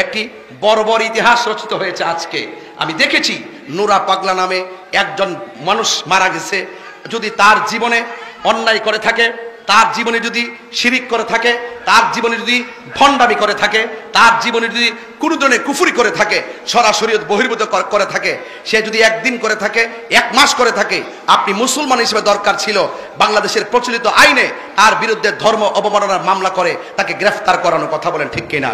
একটি বর্বর ইতিহাস রচিত হয়েছে। আজকে আমি দেখেছি নুরা পাগলা নামে একজন মানুষ মারা গেছে। যদি তার জীবনে অন্যায় করে থাকে, তার জীবনে যদি শিরিক করে থাকে, তার জীবনে যদি ভণ্ডামি করে থাকে, তার জীবনে যদি কোনো ধরনের কুফরি করে থাকে, সরাসরি বহির্ভূত করে থাকে, সে যদি একদিন করে থাকে, এক মাস করে থাকে, আপনি মুসলমান হিসেবে দরকার ছিল বাংলাদেশের প্রচলিত আইনে তার বিরুদ্ধে ধর্ম অবমাননার মামলা করে তাকে গ্রেফতার করানোর কথা বলেন, ঠিক কিনা?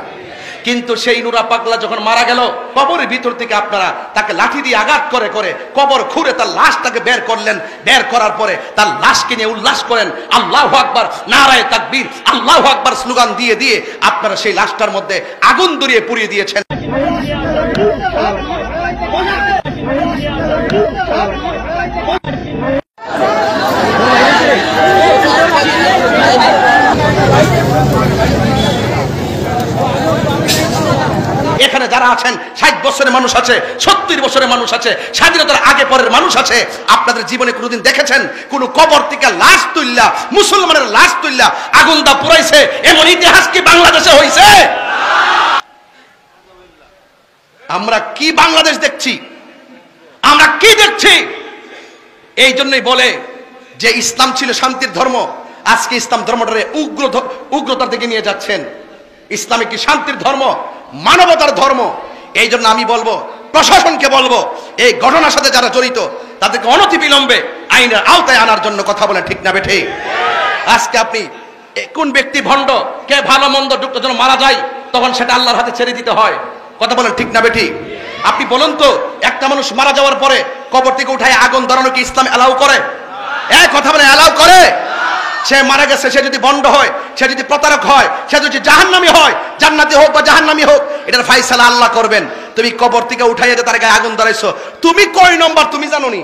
কিন্তু সেই নুরা পাগলা যখন মারা গেল, কবরের ভিতর থেকে আপনারা তাকে লাঠি দিয়ে আঘাত করে করে কবর খুঁড়ে তার লাশটাকে বের করলেন। বের করার পরে তার লাশকে নিয়ে উল্লাস করেন, আল্লাহু আকবার, নারায়ে তাকবীর, আল্লাহু আকবার স্লোগান দিয়ে দিয়ে আপনারা সেই লাশটার মধ্যে আগুন ধরিয়ে পুড়িয়ে দিয়েছেন। এখানে যারা আছেন 60 বছরের মানুষ আছে, 70 বছরের মানুষ আছে, স্বাধীনতার আগে পরের মানুষ আছে। আপনাদের জীবনে কোনোদিন দেখেছেন কোন কবর থেকে লাশ তুললা, মুসলমানের লাশ তুললা আগুন দা পুরাইছে? এমন ইতিহাস কি বাংলাদেশে হয়েছে? আমরা কি বাংলাদেশ দেখছি? আমরা কি দেখছি? এই জন্যই বলে যে ইসলাম ছিল শান্তির ধর্ম, আজকে ইসলাম ধর্মটারে উগ্রতার দিকে নিয়ে যাচ্ছেন। ইসলাম কি শান্তির ধর্ম, মানবতার ধর্ম। এই জন্য আমি বলবো, প্রশাসনকে বলবো, এই ঘটনার সাথে যারা জড়িত তাদেরকে অনতিবিলম্বে আইনের আওতায় আনার জন্য কথা বলেন, ঠিক না বেঠে? আজকে আপনি কোন ব্যক্তি ভণ্ড, কে ভালো মন্দ যুক্ত যেন মারা যায়, তখন সেটা আল্লাহর হাতে ছেড়ে দিতে হয়। কথা বলেন, ঠিক না বেঠি? আপনি বলুন তো, একটা মানুষ মারা যাওয়ার পরে কবর থেকে উঠায় আগুন ধরানো কি ইসলাম এলাও করে? কথা বলে এলাও করে? সে মারা গেছে, সে যদি বন্ড হয়, সে যদি প্রতারক হয়, সে যদি জাহান্নামী হয়, জান্নাতি হোক বা জাহান্নামী হোক, এটার ফায়সালা আল্লাহ করবেন। তুমি কবর থেকে উঠাইয়া তার গায়ে আগুন ধরাইছো, তুমি কয় নম্বর তুমি জানো নি?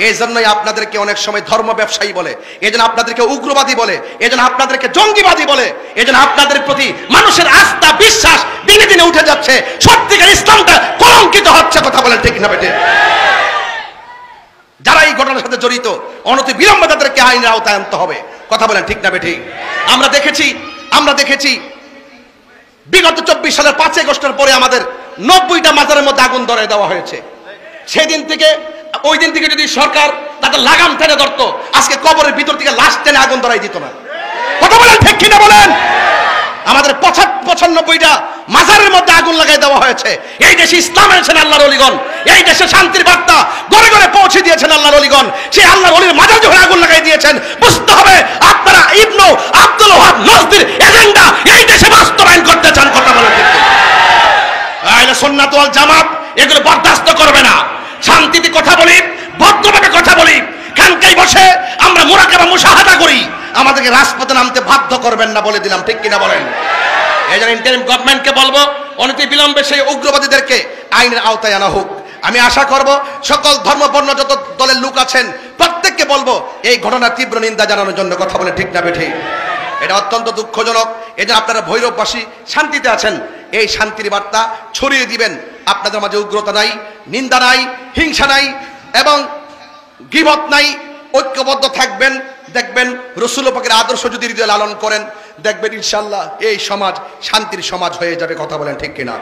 এই জন্যই আপনাদেরকে অনেক সময় ধর্ম ব্যবসায়ী বলে, এই জন্য আপনাদেরকে উগ্রবাদী বলে, এই জন্য আপনাদেরকে জঙ্গিবাদী বলে, এই জন্য আপনাদের প্রতি মানুষের আস্থা বিশ্বাস দিনে দিনে উঠে যাচ্ছে। সত্যিকার ইসলামটা কলঙ্কিত হচ্ছে। কথা বলেন, ঠিক না বেটে? যারা এই ঘটনার সাথে জড়িত অনতি বিলম্বে তাদেরকে আইনের আওতায় আনতে হবে। কথা বলেন, ঠিক না বেঠি? আমরা দেখেছি বিগত 24 সালের 5 আগস্টের পরে আমাদের 90টা মাজারের মধ্যে আগুন ধরে দেওয়া হয়েছে। সেদিন থেকে ওই দিন থেকে যদি সরকার তাদের লাগাম টেনে ধরতো, আজকে কবরের ভিতর থেকে লাশ টেনে আগুন ধরাই দিত না। কথা বলেন, ঠিক কিনা বলেন? আমাদের 95টা মাজারের মধ্যে আগুন লাগাই দেওয়া হয়েছে। এই দেশে ইসলাম এনেছেন আল্লাহর ওলিগণ, এই দেশে শান্তির বার্তা ঘরে ঘরে পৌঁছে দিয়েছেন আল্লাহর ওলিগণ। সেই আল্লাহর ওলির মাজার যখন আগুন লাগাই দিয়েছেন, বুঝতে হবে আপনারা ইবনু আব্দুল ওয়াহাব নজদির এজেন্ডা এই দেশে বাস্তবায়ন করতে চান। কথা বলেন, ঠিক কিনা? আহলে সুন্নাত ওয়াল জামাত এগুলো বরদাস্ত করবে না। শান্তিতে কথা বলি, ভদ্রভাবে কথা বলি, খানকায় বসে আমরা মুরাকাবা মুশাহাদা করি। আমাদেরকে রাজপথে নামতে বাধ্য করবেন না, বলে দিলাম, ঠিক কিনা বলেন? এই জন্য ইন্টারিম গভর্নমেন্টকে বলবো, অনতি বিলম্বে সেই উগ্রবাদীদেরকে আইনের আওতায় আনা হোক। আমি আশা করব সকল ধর্মবর্ণ যত দলের লোক আছেন প্রত্যেককে বলবো এই ঘটনার তীব্র নিন্দা জানানোর জন্য। কথা বলে, ঠিক না বেঠে? এটা অত্যন্ত দুঃখজনক। এই জন্য আপনারা ভৈরববাসী শান্তিতে আছেন, এই শান্তির বার্তা ছড়িয়ে দিবেন। আপনাদের মাঝে উগ্রতা নাই, নিন্দা নাই, হিংসা নাই এবং গীবত নাই। ঐক্যবদ্ধ থাকবেন, দেখবেন রাসূল পাকের আদর্শ যদি হৃদয়ে লালন করেন, দেখবেন ইনশাআল্লাহ এই সমাজ শান্তির সমাজ হয়ে যাবে। কথা বলেন, ঠিক কিনা?